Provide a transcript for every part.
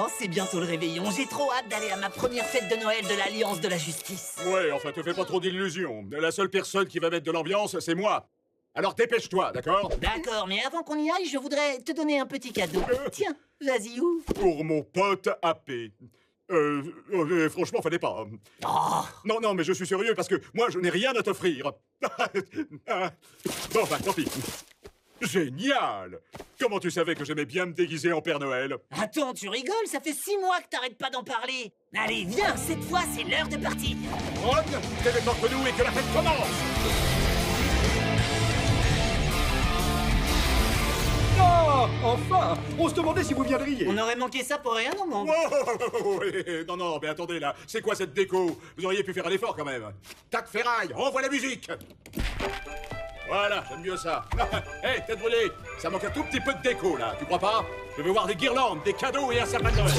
Oh, c'est bientôt le réveillon. J'ai trop hâte d'aller à ma première fête de Noël de l'Alliance de la Justice. Ouais, enfin, te fais pas trop d'illusions. La seule personne qui va mettre de l'ambiance, c'est moi. Alors dépêche-toi, d'accord? D'accord, mais avant qu'on y aille, je voudrais te donner un petit cadeau. Tiens, vas-y, ouvre. Pour mon pote AP. Franchement, fallait pas. Oh, Non, mais je suis sérieux parce que moi, je n'ai rien à t'offrir. Bon, bah, tant pis. Génial! Comment tu savais que j'aimais bien me déguiser en Père Noël? attends, tu rigoles? Ça fait 6 mois que t'arrêtes pas d'en parler. Allez, viens, cette fois, c'est l'heure de partir. Ron, téléporte-nous et que la fête commence! Ah, enfin! On se demandait si vous viendriez. On aurait manqué ça pour rien au monde. Wow, non, mais attendez, là, c'est quoi cette déco? Vous auriez pu faire un effort, quand même. Tac, ferraille, envoie la musique! Voilà, j'aime mieux ça. Hé, tête brûlée, ça manque un tout petit peu de déco, là, tu crois pas? Je veux voir des guirlandes, des cadeaux et un sapin de Noël.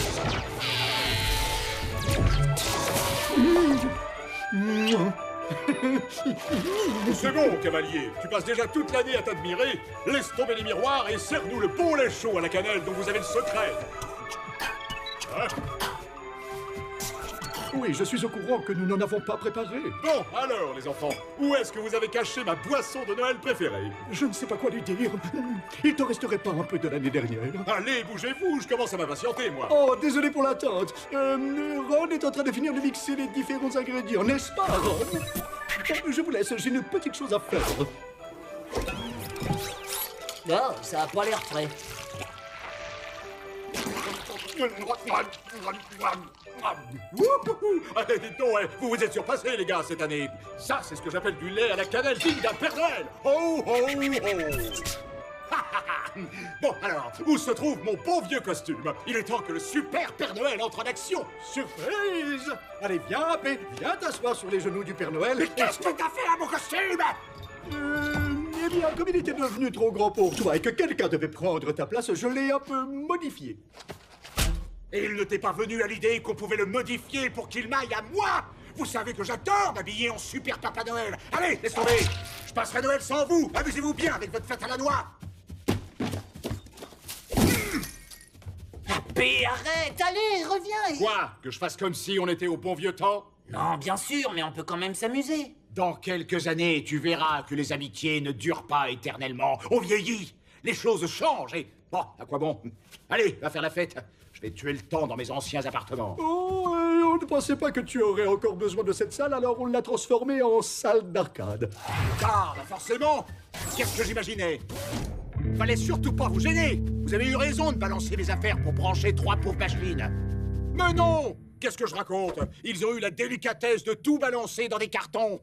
C'est bon, cavalier, tu passes déjà toute l'année à t'admirer. Laisse tomber les miroirs et serre-nous le bon lait chaud à la cannelle dont vous avez le secret. Hein? Oui, je suis au courant que nous n'en avons pas préparé. Bon, alors, les enfants, où est-ce que vous avez caché ma boisson de Noël préférée? Je ne sais pas quoi lui dire. Il te resterait pas un peu de l'année dernière? Allez, bougez-vous, je commence à m'impatienter, moi. Oh, désolé pour l'attente. Ron est en train de finir de mixer les différents ingrédients, n'est-ce pas, Ron? Je vous laisse, j'ai une petite chose à faire. Oh, ça a pas l'air frais. Allez, dites donc, vous vous êtes surpassés, les gars, cette année. Ça, c'est ce que j'appelle du lait à la cannelle digne d'un Père Noël. Ho, ho, ho. Bon, alors, où se trouve mon bon vieux costume? Il est temps que le super Père Noël entre en action. Surprise! Allez, viens, Happy, viens t'asseoir sur les genoux du Père Noël. Mais qu'est-ce que t'as fait à mon costume? Eh bien, comme il était devenu trop grand pour toi et que quelqu'un devait prendre ta place, je l'ai un peu modifié. Et il ne t'est pas venu à l'idée qu'on pouvait le modifier pour qu'il m'aille à moi? Vous savez que j'adore m'habiller en super Papa Noël. Allez, laisse tomber. Je passerai Noël sans vous. Amusez-vous bien avec votre fête à la noix. P, arrête, allez, reviens. Quoi? Que je fasse comme si on était au bon vieux temps? Non, bien sûr, mais on peut quand même s'amuser. Dans quelques années, tu verras que les amitiés ne durent pas éternellement. On vieillit, les choses changent et... Bon, à quoi bon? Allez, va faire la fête. Je vais tuer le temps dans mes anciens appartements. Oh, on ne pensait pas que tu aurais encore besoin de cette salle, alors on l'a transformée en salle d'arcade. Ah, bah forcément. Qu'est-ce que j'imaginais? Fallait surtout pas vous gêner. Vous avez eu raison de balancer mes affaires pour brancher 3 pauvres machines. Mais non! Qu'est-ce que je raconte? Ils ont eu la délicatesse de tout balancer dans des cartons.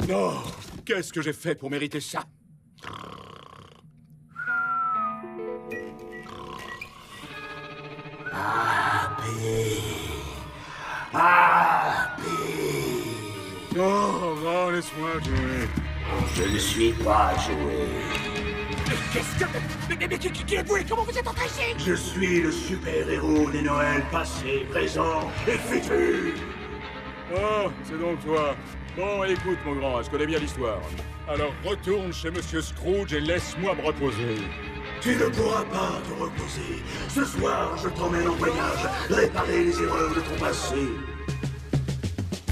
Non! Qu'est-ce que j'ai fait pour mériter ça? Oh, laisse-moi jouer. Je ne suis pas joué. Qu'est-ce que... Mais qui êtes-vous et comment vous êtes entré ici? Je suis le super-héros des Noëls passés, présents et futurs. Oh, c'est donc toi. Bon, écoute, mon grand, je connais bien l'histoire. Alors retourne chez Monsieur Scrooge et laisse-moi me reposer. Tu ne pourras pas te reposer. Ce soir, je t'emmène en voyage, réparer les erreurs de ton passé.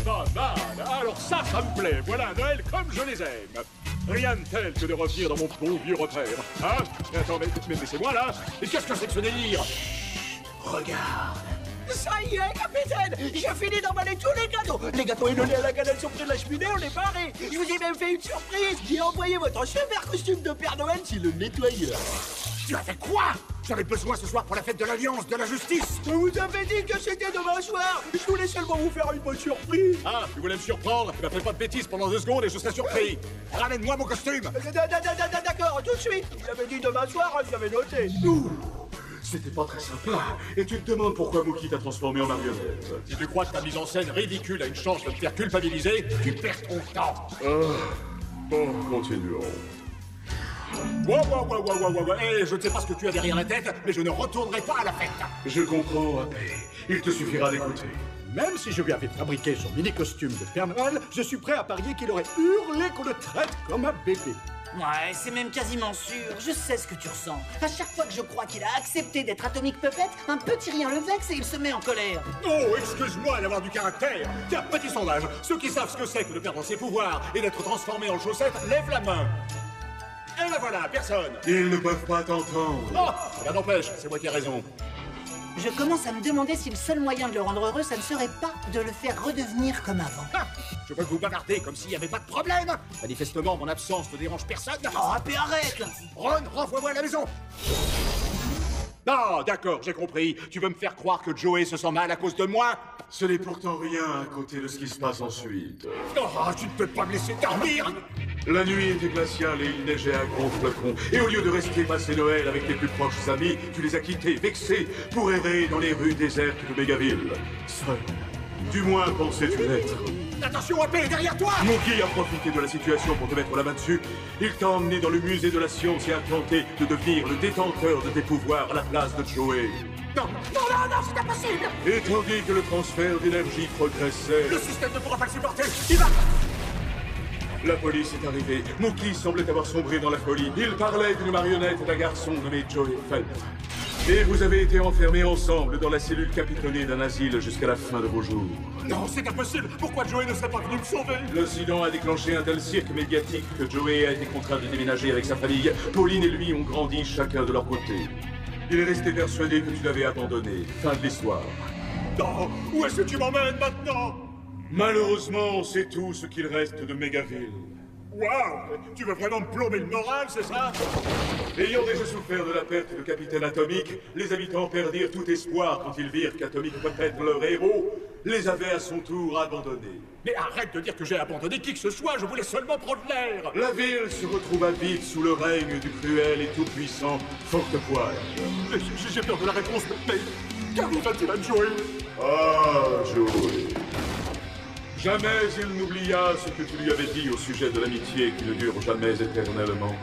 Pas mal. Alors ça me plaît. Voilà Noël comme je les aime. Rien de tel que de revenir dans mon bon vieux repère. Hein? Mais attends, mais c'est moi là? Et qu'est-ce que c'est que ce délire? Regarde. Ça y est, capitaine! J'ai fini d'emballer tous les gâteaux! Les gâteaux et le lait à la cannelle sont près de la cheminée, on est barré! Je vous ai même fait une surprise! J'ai envoyé votre super costume de Père Noël chez le nettoyeur! Tu as fait quoi? J'en ai besoin ce soir pour la fête de l'Alliance de la Justice. Je vous avais dit que c'était demain soir! Je voulais seulement vous faire une bonne surprise! Ah, tu voulais me surprendre? Eh ben fais pas de bêtises pendant 2 secondes et je serai surpris. Ramène-moi mon costume. D'accord, tout de suite! J'avais dit demain soir, j'avais noté! C'était pas très sympa. Et tu te demandes pourquoi Mookie t'a transformé en marionnette. Si tu crois que ta mise en scène ridicule a une chance de te faire culpabiliser, tu perds ton temps. Bon, continuons. Wow. Eh, je ne sais pas ce que tu as derrière la tête, mais je ne retournerai pas à la fête. Je comprends, Happy. Il te suffira d'écouter. Même si je lui avais fabriqué son mini-costume de Père Noël, je suis prêt à parier qu'il aurait hurlé qu'on le traite comme un bébé. Ouais, c'est même quasiment sûr. Je sais ce que tu ressens. À chaque fois que je crois qu'il a accepté d'être Atomic Puppet, un petit rien le vexe et il se met en colère. Oh, excuse-moi d'avoir du caractère. Tiens, petit sondage. Ceux qui savent ce que c'est que de perdre ses pouvoirs et d'être transformé en chaussette, lève la main. Et la voilà, personne. Ils ne peuvent pas t'entendre. Oh, ça n'empêche, c'est moi qui ai raison. Je commence à me demander si le seul moyen de le rendre heureux, ça ne serait pas de le faire redevenir comme avant. Ah, je veux que vous bavardiez comme s'il n'y avait pas de problème. Manifestement, mon absence ne dérange personne. Oh, mais arrête! Ron, renvoie-moi à la maison. Non, d'accord, j'ai compris. Tu veux me faire croire que Joey se sent mal à cause de moi? Ce n'est pourtant rien à côté de ce qui se passe ensuite. Oh, tu ne peux pas me laisser dormir. La nuit était glaciale et il neigeait à gros flocons. Et au lieu de rester passer Noël avec tes plus proches amis, tu les as quittés, vexés, pour errer dans les rues désertes de Mégaville. Seul. Du moins pensais-tu l'être. Attention, AP, derrière toi. Mookie a profité de la situation pour te mettre la main dessus. Il t'a emmené dans le musée de la science et a tenté de devenir le détenteur de tes pouvoirs à la place de Joey. Non, non, non, non, c'est impossible. Et tandis que le transfert d'énergie progressait, Le système ne pourra pas le supporter. Il va... la police est arrivée. Mookie semblait avoir sombré dans la folie. Il parlait d'une marionnette d'un garçon nommé Joey Felt. Et vous avez été enfermés ensemble dans la cellule capitonnée d'un asile jusqu'à la fin de vos jours. Non, c'est impossible. Pourquoi Joey ne serait pas venu me sauver? L'incident a déclenché un tel cirque médiatique que Joey a été contraint de déménager avec sa famille. Pauline et lui ont grandi chacun de leur côté. Il est resté persuadé que tu l'avais abandonné. Fin de l'histoire. Non, où est-ce que tu m'emmènes maintenant? Malheureusement, c'est tout ce qu'il reste de Mégaville. Waouh, tu veux vraiment me plomber le moral, c'est ça? Ayant déjà souffert de la perte de Capitaine Atomic, les habitants perdirent tout espoir quand ils virent qu'Atomic, peut-être leur héros, les avait à son tour abandonnés. Mais arrête de dire que j'ai abandonné qui que ce soit, je voulais seulement prendre l'air. La ville se retrouva vite sous le règne du cruel et tout-puissant Fortepoil. J'ai peur de la réponse, mais qu'arriva-t-il à Joey? Ah, Joey. Jamais il n'oublia ce que tu lui avais dit au sujet de l'amitié qui ne dure jamais éternellement.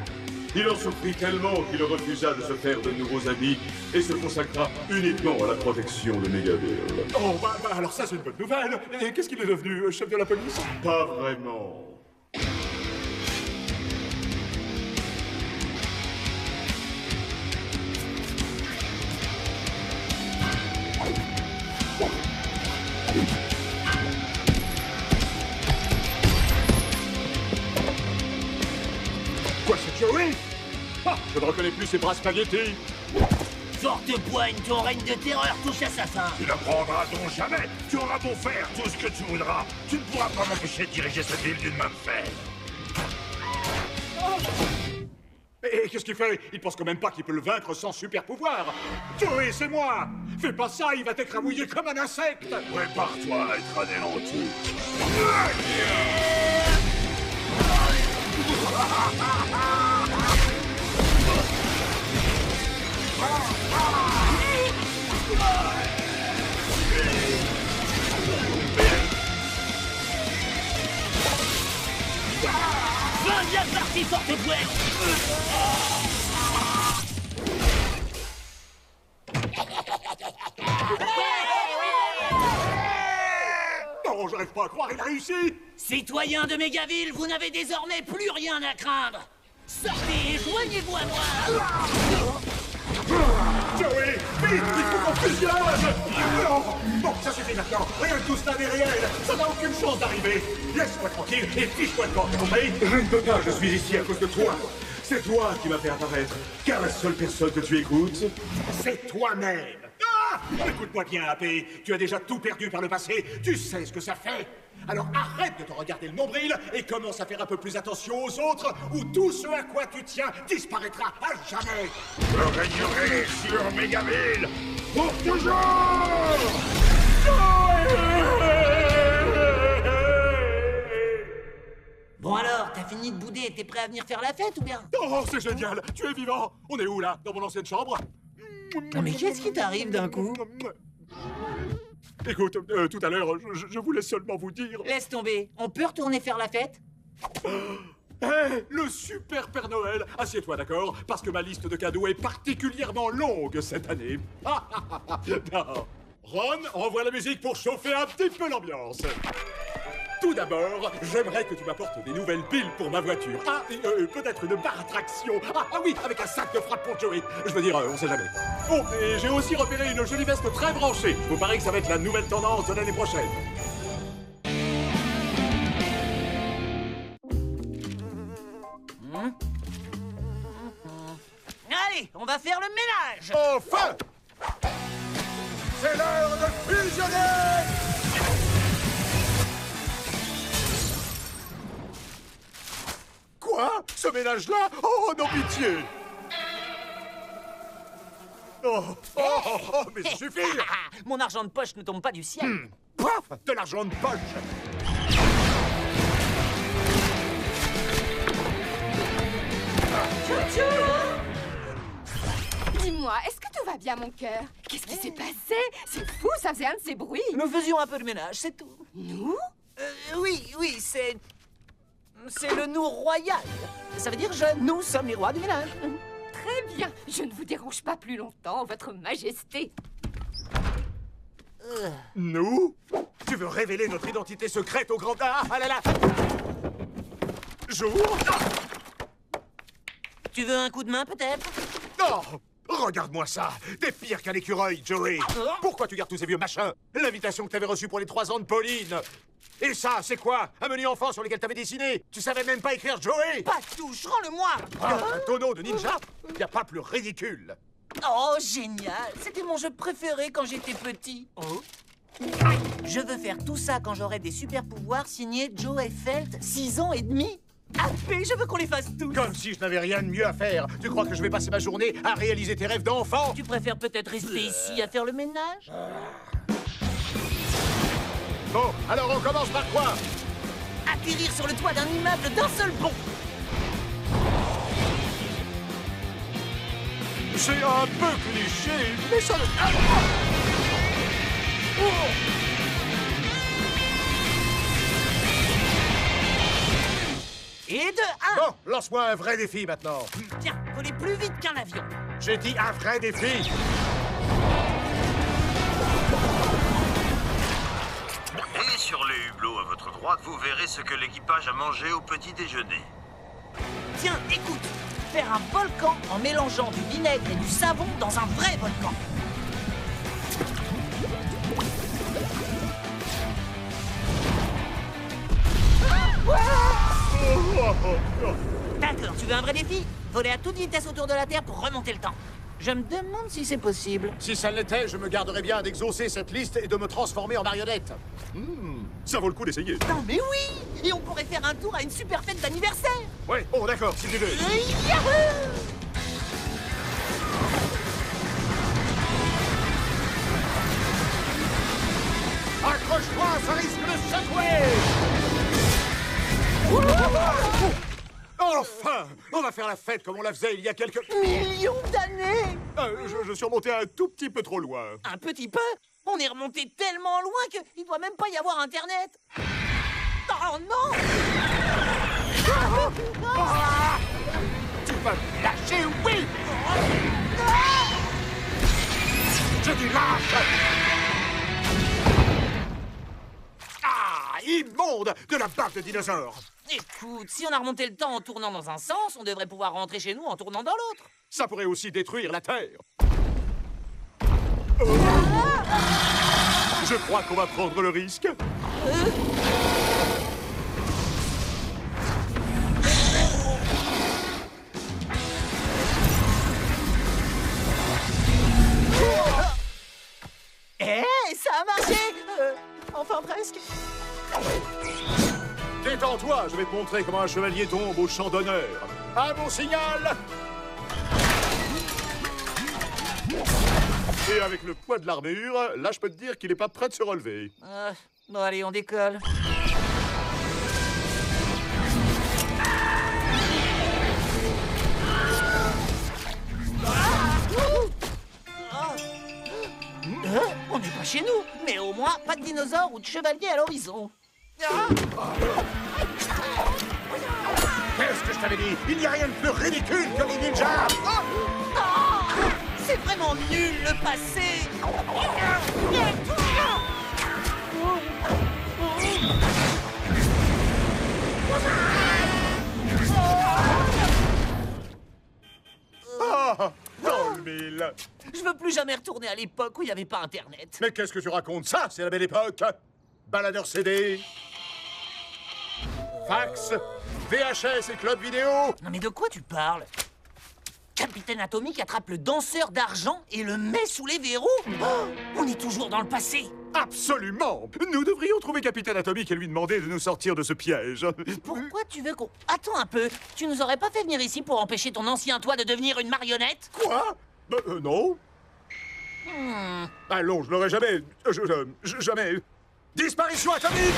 Il en souffrit tellement qu'il refusa de se faire de nouveaux amis et se consacra uniquement à la protection de Mégaville. Oh, bah alors ça c'est une bonne nouvelle. Et qu'est-ce qu'il est devenu, chef de la police? Pas vraiment. Quoi, c'est Joey? Ah, je ne reconnais plus ses bras spaghettis. Fortepoigne, ton règne de terreur touche à sa fin. Tu n'apprendras donc jamais. Tu auras beau faire tout ce que tu voudras. Tu ne pourras pas m'empêcher de diriger cette ville d'une main faite. Et qu'est-ce qu'il fait? Il pense quand même pas qu'il peut le vaincre sans super pouvoir. Joey, c'est moi. Fais pas ça, il va t'écrabouiller comme un insecte. Prépare-toi à être anéanti. Fin de la partie, Fortepoigne. Non, j'arrive pas à croire, il a réussi. Citoyens de Mégaville, vous n'avez désormais plus rien à craindre. Sortez et joignez-vous à moi. Joey, vite, il faut qu'on fusionne. Non. Bon, ça suffit maintenant. Rien de tout cela n'est réel. Ça n'a aucune chance d'arriver. Laisse-moi tranquille et fiche-moi de camp, t'as compris? Je ne peux pas, je suis ici à cause de toi. C'est toi qui m'as fait apparaître, car la seule personne que tu écoutes... C'est toi-même. Ah! Écoute-moi bien, AP. Tu as déjà tout perdu par le passé. Tu sais ce que ça fait. Alors arrête de te regarder le nombril et commence à faire un peu plus attention aux autres, ou tout ce à quoi tu tiens disparaîtra à jamais. Je régnerai sur Mégaville pour toujours. Bon alors, t'as fini de bouder et t'es prêt à venir faire la fête ou bien? Oh, c'est génial. Tu es vivant. On est où là? Dans mon ancienne chambre? Non mais qu'est-ce qui t'arrive d'un coup? Écoute, tout à l'heure, je voulais seulement vous dire... Laisse tomber, on peut retourner faire la fête? Hé, le super Père Noël! Assieds-toi, d'accord? Parce que ma liste de cadeaux est particulièrement longue cette année. Non. Ron, envoie la musique pour chauffer un petit peu l'ambiance. Tout d'abord, j'aimerais que tu m'apportes des nouvelles piles pour ma voiture. Ah, et peut-être une barre à traction. Ah oui, avec un sac de frappe pour Joey. Je veux dire, on sait jamais. Oh, et j'ai aussi repéré une jolie veste très branchée. Vous paraît que ça va être la nouvelle tendance de l'année prochaine. Allez, on va faire le ménage. Enfin! C'est l'heure de fusionner! Quoi? Ce ménage-là? Oh, non, pitié! Oh, mais ça suffit! Mon argent de poche ne tombe pas du ciel. Paf! De l'argent de poche! Dis-moi, est-ce que tout va bien, mon cœur? Qu'est-ce qui s'est passé? C'est fou, ça faisait un de ces bruits. Nous faisions un peu de ménage, c'est tout. Nous? Oui, c'est le nous royal. Ça veut dire nous sommes les rois du ménage. Très bien. Je ne vous dérange pas plus longtemps, votre majesté. Nous? Tu veux révéler notre identité secrète au grand... Ah là là! Jour? Tu veux un coup de main, peut-être? Non! Regarde-moi ça! T'es pire qu'un écureuil, Joey! Pourquoi tu gardes tous ces vieux machins? L'invitation que t'avais reçue pour les 3 ans de Pauline! Et ça, c'est quoi? Un menu enfant sur lequel t'avais dessiné? Tu savais même pas écrire Joey? Pas de touche, rends-le-moi! Un tonneau de ninja? Y a pas plus ridicule! Oh, génial! C'était mon jeu préféré quand j'étais petit. Je veux faire tout ça quand j'aurai des super pouvoirs signés Joe Felt, 6 ans et demi. Appé, je veux qu'on les fasse tous. Comme si je n'avais rien de mieux à faire. Tu crois que je vais passer ma journée à réaliser tes rêves d'enfant? Tu préfères peut-être rester ici à faire le ménage? Bon, alors on commence par quoi? Atterrir sur le toit d'un immeuble d'un seul bond. C'est un peu cliché, mais ça... Et de 1. Bon, lance-moi un vrai défi maintenant. Tiens, voler plus vite qu'un avion. J'ai dit un vrai défi. Et sur les hublots à votre droite, vous verrez ce que l'équipage a mangé au petit déjeuner. Tiens, écoute. Faire un volcan en mélangeant du vinaigre et du savon dans un vrai volcan. D'accord, tu veux un vrai défi? Voler à toute vitesse autour de la Terre pour remonter le temps. Je me demande si c'est possible. Si ça l'était, je me garderais bien d'exaucer cette liste et de me transformer en marionnette. Ça vaut le coup d'essayer. Non mais oui! Et on pourrait faire un tour à une super fête d'anniversaire. Ouais, bon d'accord, si tu veux. Yahoo! Accroche-toi, ça risque de secouer! Enfin! On va faire la fête comme on la faisait il y a quelques... Millions d'années! Je suis remonté un tout petit peu trop loin. Un petit peu? On est remonté tellement loin qu'il doit même pas y avoir Internet. Oh non! Tu vas me lâcher, oui! Je dis lâche! Ah, immonde! De la bave de dinosaure! Écoute, si on a remonté le temps en tournant dans un sens, on devrait pouvoir rentrer chez nous en tournant dans l'autre. Ça pourrait aussi détruire la Terre. Je crois qu'on va prendre le risque. Ça a marché! Enfin presque. Détends-toi, je vais te montrer comment un chevalier tombe au champ d'honneur. À mon signal! Et avec le poids de l'armure, là, je peux te dire qu'il est pas prêt de se relever. Bon, allez, on décolle. On n'est pas chez nous, mais au moins, pas de dinosaures ou de chevaliers à l'horizon. Qu'est-ce que je t'avais dit? Il n'y a rien de plus ridicule que les ninjas! C'est vraiment nul, le passé! 2000. Je veux plus jamais retourner à l'époque où il n'y avait pas Internet. Mais qu'est-ce que tu racontes? Ça, c'est la belle époque. Baladeur CD, fax, VHS et club vidéo. Non mais de quoi tu parles? Capitaine Atomique attrape le danseur d'argent et le met sous les verrous. Oh, on est toujours dans le passé. Absolument. Nous devrions trouver Capitaine Atomique et lui demander de nous sortir de ce piège. Pourquoi tu veux qu'on... Attends un peu. Tu nous aurais pas fait venir ici pour empêcher ton ancien toi de devenir une marionnette? Quoi? Non. Allons, je n'aurais jamais... jamais... Disparition atomique!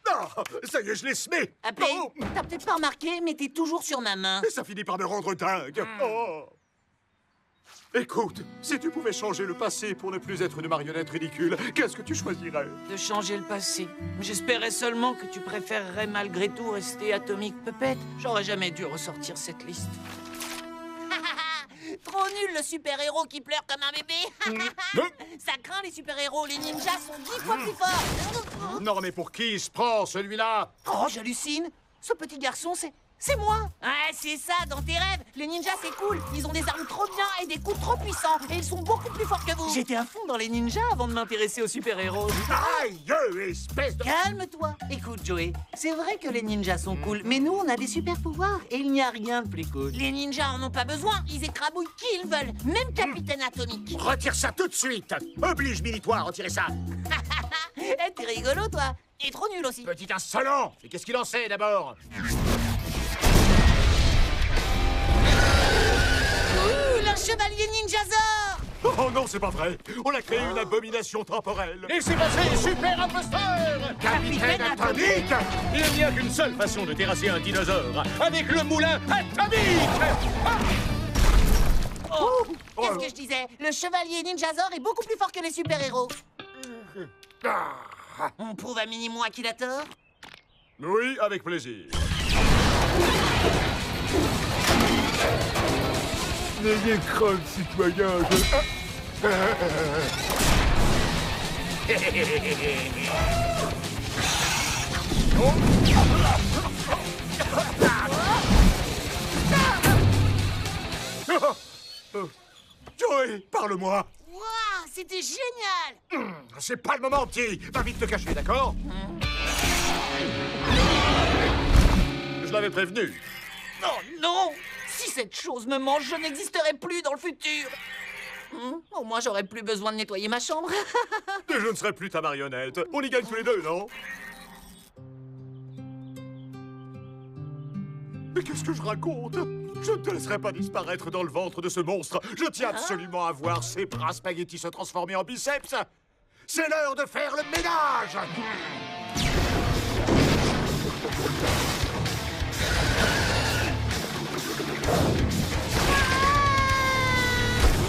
Non, ça y est, je l'ai semé. Appé, t'as peut-être pas remarqué, mais t'es toujours sur ma main. Et ça finit par me rendre dingue. Oh. Écoute, si tu pouvais changer le passé pour ne plus être une marionnette ridicule, qu'est-ce que tu choisirais? De changer le passé. J'espérais seulement que tu préférerais malgré tout rester Atomic Puppet. J'aurais jamais dû ressortir cette liste. Trop nul le super-héros qui pleure comme un bébé. Ça craint les super-héros, les ninjas sont 10 fois plus forts. Non mais pour qui il se prend celui-là? Oh, j'hallucine. Ce petit garçon, c'est moi. Ouais, c'est ça, dans tes rêves. Les ninjas, c'est cool. Ils ont des armes trop bien et des coups trop puissants. Et ils sont beaucoup plus forts que vous. J'étais à fond dans les ninjas avant de m'intéresser aux super-héros. Aïe, espèce de... Calme-toi. Écoute, Joey, c'est vrai que les ninjas sont cool, mais nous, on a des super-pouvoirs et il n'y a rien de plus cool. Les ninjas en ont pas besoin. Ils écrabouillent qui ils veulent. Même Capitaine Atomique. Retire ça tout de suite. Oblige Millie-toi à retirer ça. Eh, t'es rigolo, toi. Et trop nul aussi. Petit insolent. Et qu'est-ce qu'il en sait, d'abord? Le chevalier Ninjazor! Oh non, c'est pas vrai. On a créé une abomination temporelle. Et c'est passé, super imposteur! Capitaine Atomique! Il n'y a qu'une seule façon de terrasser un dinosaure, avec le moulin atomique! Oh, qu'est-ce que je disais? Le chevalier Ninjazor est beaucoup plus fort que les super-héros. On prouve à Mini-moi qu'il a tort? Oui, avec plaisir. N'ayez crainte, citoyen. Joey, parle-moi. Waouh, c'était génial! C'est pas le moment, petit. Va vite te cacher, d'accord? Je l'avais prévenu. Oh non! Si cette chose me mange, je n'existerai plus dans le futur. Au moins, j'aurais plus besoin de nettoyer ma chambre. Et je ne serai plus ta marionnette. On y gagne tous les deux, non? Mais qu'est-ce que je raconte? Je ne te laisserai pas disparaître dans le ventre de ce monstre. Je tiens absolument à voir ces bras spaghettis se transformer en biceps. C'est l'heure de faire le ménage!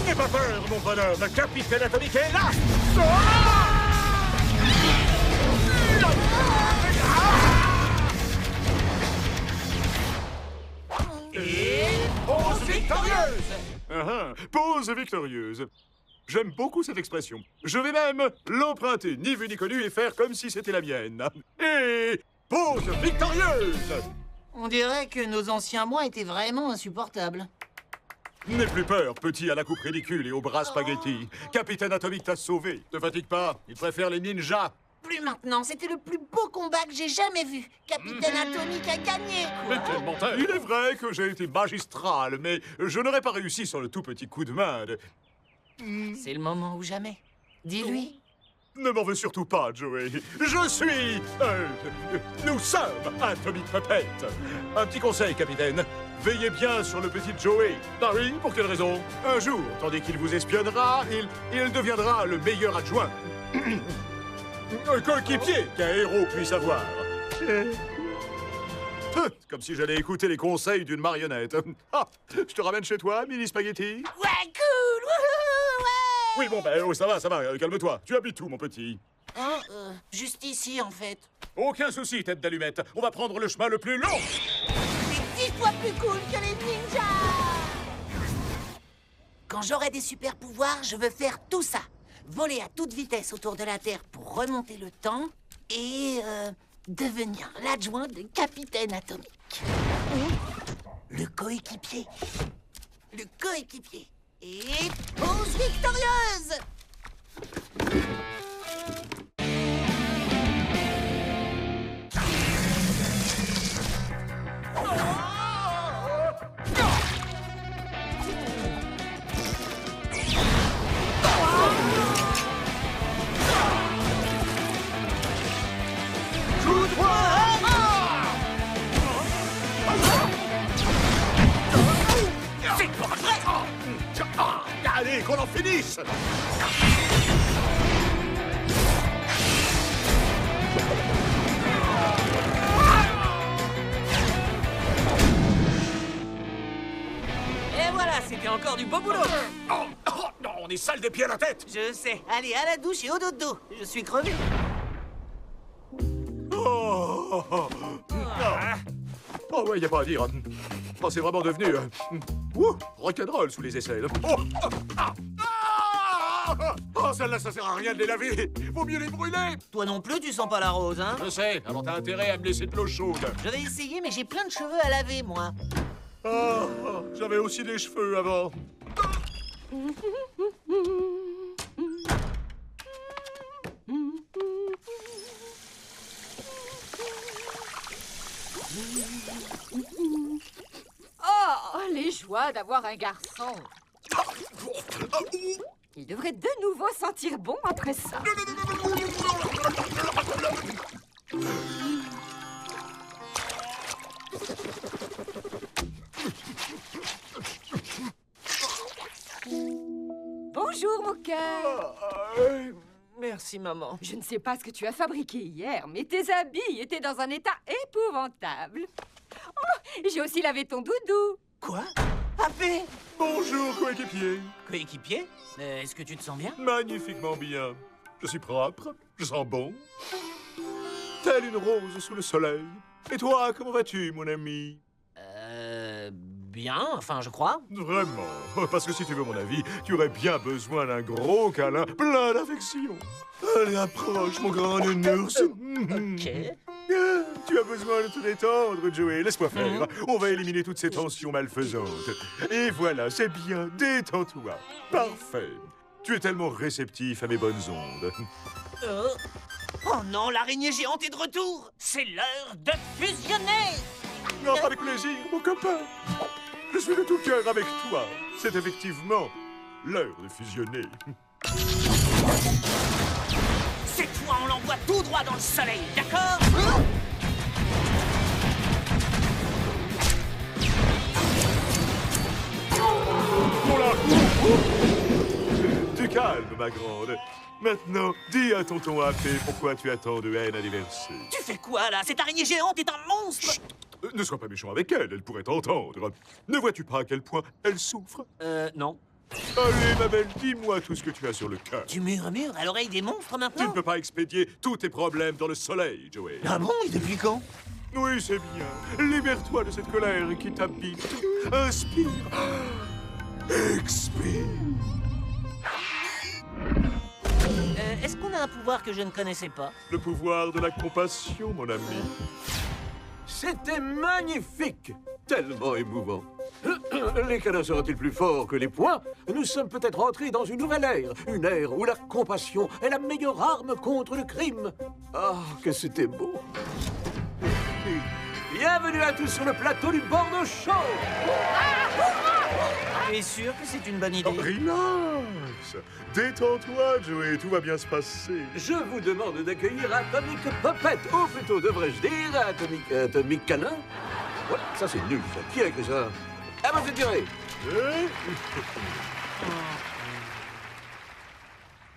N'aie pas peur, mon bonhomme. Capitaine Atomique est là! Et pose victorieuse! Pose victorieuse. J'aime beaucoup cette expression. Je vais même l'emprunter, ni vu ni connu, et faire comme si c'était la mienne. Et pose victorieuse! On dirait que nos anciens mois étaient vraiment insupportables. N'aie plus peur, petit à la coupe ridicule et aux bras spaghettis. Capitaine Atomique t'a sauvé. Ne fatigue pas, il préfère les ninjas. Plus maintenant, c'était le plus beau combat que j'ai jamais vu. Capitaine Atomique a gagné, quoi. Mais quel menteur! Il est vrai que j'ai été magistral, mais je n'aurais pas réussi sur le tout petit coup de main de... C'est le moment ou jamais. Dis-lui. Ne m'en veux surtout pas, Joey. Je suis... nous sommes Atomic Puppet. Un petit conseil, capitaine. Veillez bien sur le petit Joey. Ah oui, pour quelle raison? Un jour, tandis qu'il vous espionnera, il deviendra le meilleur adjoint. Un coéquipier qu'un héros puisse avoir. Comme si j'allais écouter les conseils d'une marionnette. Ah, je te ramène chez toi, mini spaghetti? Ouais, cool! Wouhou, ouais! Oui, bon, ben, ça va, calme-toi. Tu habites où, mon petit? Juste ici, en fait. Aucun souci, tête d'allumette. On va prendre le chemin le plus long. C'est 10 fois plus cool que les ninjas! Quand j'aurai des super pouvoirs, je veux faire tout ça. voler à toute vitesse autour de la Terre pour remonter le temps et devenir l'adjoint de Capitaine Atomique. Le coéquipier. Le coéquipier. Et pause victorieuse! C'est pas vrai! Allez, qu'on en finisse! Et voilà, c'était encore du beau boulot. Non, on est sale des pieds à la tête! Je sais. Allez, à la douche et au dodo. Je suis crevé. Oh ouais, y a pas à dire. Oh, c'est vraiment devenu... rock'n'roll sous les aisselles. Oh, celle-là, ça sert à rien de les laver! Vaut mieux les brûler! Toi non plus, tu sens pas la rose, hein? Je sais, alors t'as intérêt à me laisser de l'eau chaude. Je vais essayer, mais j'ai plein de cheveux à laver, moi. J'avais aussi des cheveux avant. Oh, les joies d'avoir un garçon. Il devrait de nouveau sentir bon après ça. Bonjour, mon cœur. Merci, maman. Je ne sais pas ce que tu as fabriqué hier, mais tes habits étaient dans un état épouvantable. Oh, j'ai aussi lavé ton doudou. Quoi? Papé! Bonjour, coéquipier. Coéquipier? Est-ce que tu te sens bien? Magnifiquement bien. Je suis propre, je sens bon. Telle une rose sous le soleil. Et toi, comment vas-tu, mon ami? Bien, enfin, je crois. Vraiment. Parce que si tu veux mon avis, tu aurais bien besoin d'un gros câlin plein d'affection. Allez, approche, mon grand nounours. Ok. Tu as besoin de te détendre, Joey. Laisse-moi faire. On va éliminer toutes ces tensions malfaisantes. Et voilà, c'est bien. Détends-toi. Parfait. Tu es tellement réceptif à mes bonnes ondes. Oh non, l'araignée géante est de retour! C'est l'heure de fusionner! Non, avec plaisir, mon copain. Je suis de tout cœur avec toi. C'est effectivement l'heure de fusionner. Cette fois, on l'envoie tout droit dans le soleil, d'accord? Du calme, ma grande. Maintenant, dis à tonton AP pourquoi tu as tant de haine à déverser. Tu fais quoi, là? Cette araignée géante est un monstre! Chut! Ne sois pas méchant avec elle, elle pourrait t'entendre. Ne vois-tu pas à quel point elle souffre? Non. Allez, ma belle, dis-moi tout ce que tu as sur le cœur. Tu murmures à l'oreille des monstres Tu maintenant? ne peux pas expédier tous tes problèmes dans le soleil, Joey. Ah bon? Et depuis quand? Oui, c'est bien. Libère-toi de cette colère qui t'habite. Inspire. Expire. Est-ce qu'on a un pouvoir que je ne connaissais pas? Le pouvoir de la compassion, mon ami. C'était magnifique! Tellement émouvant. Les câlins seront-ils plus forts que les poings? Nous sommes peut-être entrés dans une nouvelle ère. Une ère où la compassion est la meilleure arme contre le crime. Ah, que c'était beau! Bienvenue à tous sur le plateau du Bordeaux Show! Tu es sûr que c'est une bonne idée? Relax. Détends-toi, Joey, tout va bien se passer. Je vous demande d'accueillir Atomic Puppet, ou plutôt devrais-je dire Atomic Canin? Ouais, ça c'est nul, ça. Qui a écrit ça? Ah bah, faites durer.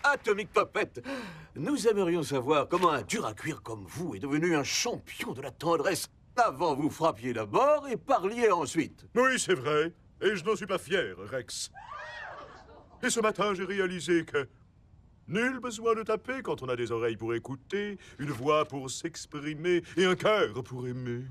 Atomic Puppet, nous aimerions savoir comment un dur à cuire comme vous est devenu un champion de la tendresse. Avant, vous frappiez d'abord et parliez ensuite. Oui, c'est vrai. Et je n'en suis pas fier, Rex. Et ce matin, j'ai réalisé que nul besoin de taper quand on a des oreilles pour écouter, une voix pour s'exprimer et un cœur pour aimer.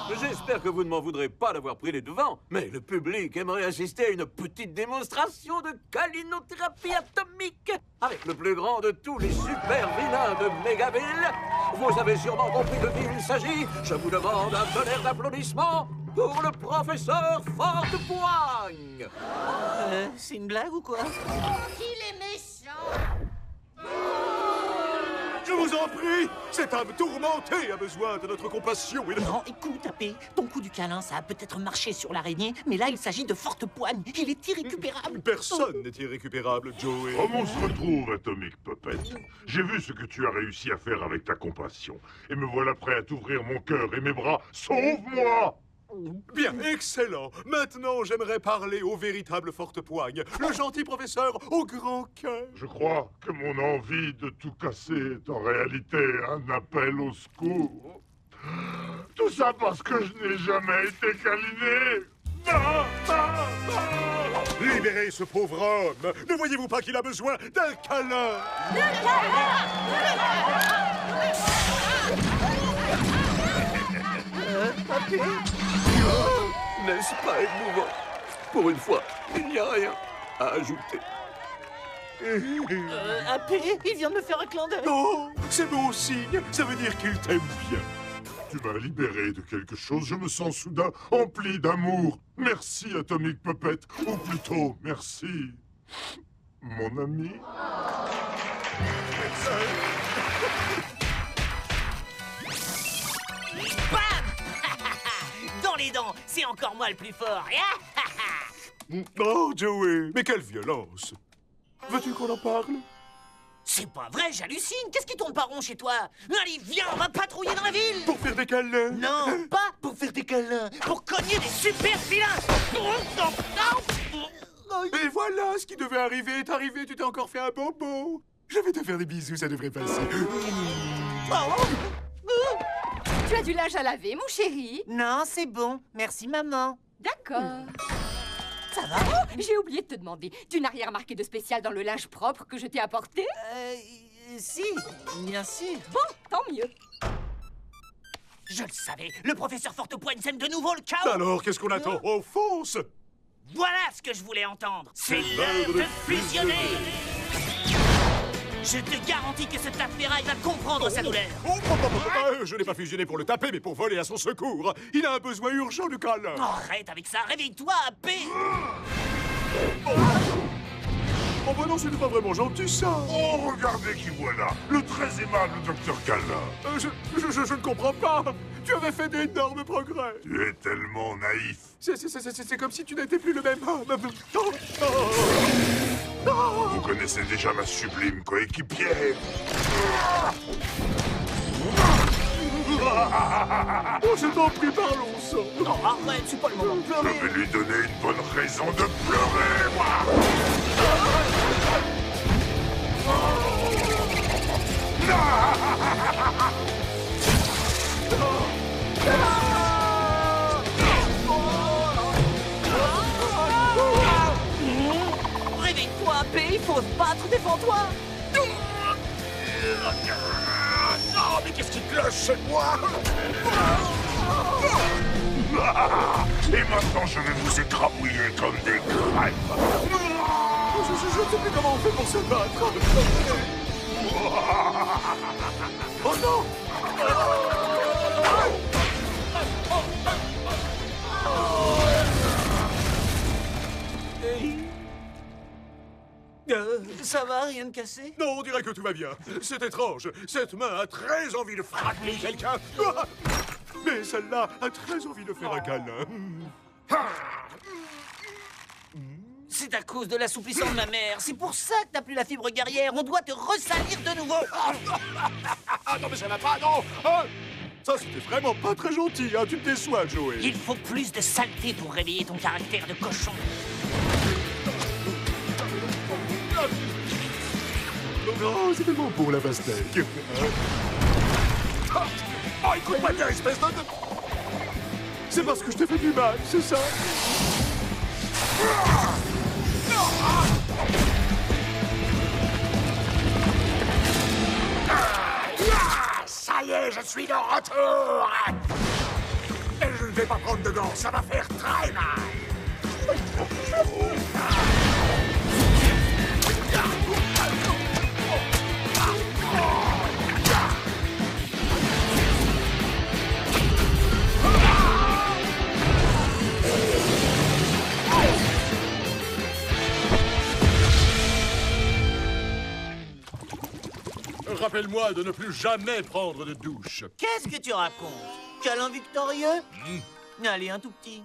J'espère que vous ne m'en voudrez pas d'avoir pris les devants, mais le public aimerait assister à une petite démonstration de câlinothérapie atomique avec le plus grand de tous les super vilains de Mégaville. Vous avez sûrement compris de qui il s'agit. Je vous demande un tonnerre d'applaudissements pour le professeur Fortepoigne. C'est une blague ou quoi? Il est méchant. Je vous en prie, cette âme tourmentée a besoin de notre compassion et de... Non, écoute, AP, ton coup du câlin, ça a peut-être marché sur l'araignée, mais là, il s'agit de Fortepoigne. Il est irrécupérable. Personne n'est irrécupérable, Joey. Comment on se retrouve, Atomic Puppet? J'ai vu ce que tu as réussi à faire avec ta compassion. Et me voilà prêt à t'ouvrir mon cœur et mes bras. Sauve-moi! Bien, excellent. Maintenant, j'aimerais parler au véritable Fortepoigne, le gentil professeur au grand cœur. Je crois que mon envie de tout casser est en réalité un appel au secours. Tout ça parce que je n'ai jamais été câliné. Libérez ce pauvre homme. Ne voyez-vous pas qu'il a besoin d'un câlin? N'est-ce pas émouvant? Pour une fois, il n'y a rien à ajouter. AP, il vient de me faire un clin d'œil. Oh, c'est bon signe. Ça veut dire qu'il t'aime bien. Tu m'as libéré de quelque chose. Je me sens soudain empli d'amour. Merci, Atomic Puppet. Ou plutôt, merci, mon ami. Bam! Dans les dents, c'est encore moi le plus fort. Oh, Joey, mais quelle violence. Veux-tu qu'on en parle? C'est pas vrai, j'hallucine. Qu'est-ce qui tourne pas rond chez toi? Allez, viens, on va patrouiller dans la ville. Pour faire des câlins? Non, pas pour faire des câlins, pour cogner des super filins. Et voilà, ce qui devait arriver est arrivé. Tu t'es encore fait un bobo. Je vais te faire des bisous, ça devrait passer. Tu as du linge à laver, mon chéri? Non, c'est bon. Merci, maman. D'accord. Ça va? Oh, j'ai oublié de te demander. Tu n'as rien remarqué de spécial dans le linge propre que je t'ai apporté? Si, bien sûr. Bon, tant mieux. Je le savais. Le professeur Fortepoigne sème de nouveau le chaos. Alors, qu'est-ce qu'on attend? Oh, fonce! Voilà ce que je voulais entendre. C'est l'heure de fusionner. Je te garantis que ce tape-ferraille va comprendre sa douleur. Je n'ai pas fusionné pour le taper, mais pour voler à son secours. Il a un besoin urgent de câlin. Arrête avec ça, réveille-toi, AP. Oh bah non, ce n'est pas vraiment gentil, ça. Oh, regardez qui voilà, le très aimable Dr. Câlin. Je ne comprends pas. Tu avais fait d'énormes progrès. Tu es tellement naïf. C'est comme si tu n'étais plus le même homme. Vous connaissez déjà ma sublime coéquipière. Oh, je t'en prie, parlons ça. Non, arrête, c'est pas le moment de Je pleurer. vais lui donner une bonne raison de pleurer, moi. Réveille-toi, AP, il faut se battre, défends-toi. Non, mais qu'est-ce qui cloche chez moi? Et maintenant, je vais vous écrabouiller comme des crêpes. Je ne sais plus comment on fait pour se battre. Oh non! Ça va, rien de cassé? Non, on dirait que tout va bien. C'est étrange. Cette main a très envie de frapper quelqu'un. Mais celle-là a très envie de faire un câlin. C'est à cause de l'assouplissement de ma mère. C'est pour ça que t'as plus la fibre guerrière. On doit te ressalir de nouveau. Ah non, mais ça va pas, non. Ah, ça, c'était vraiment pas très gentil, hein. Tu me déçois, Joey. Il faut plus de saleté pour réveiller ton caractère de cochon. Oh, c'est tellement bon, la pastèque. Oh, écoute-moi bien, espèce de... C'est parce que je t'ai fait du mal, c'est ça? Ça y est, je suis de retour. Et ne vais pas prendre de gants, ça va faire très mal. Rappelle-moi de ne plus jamais prendre de douche. Qu'est-ce que tu racontes? Câlin victorieux? Allez, un tout petit.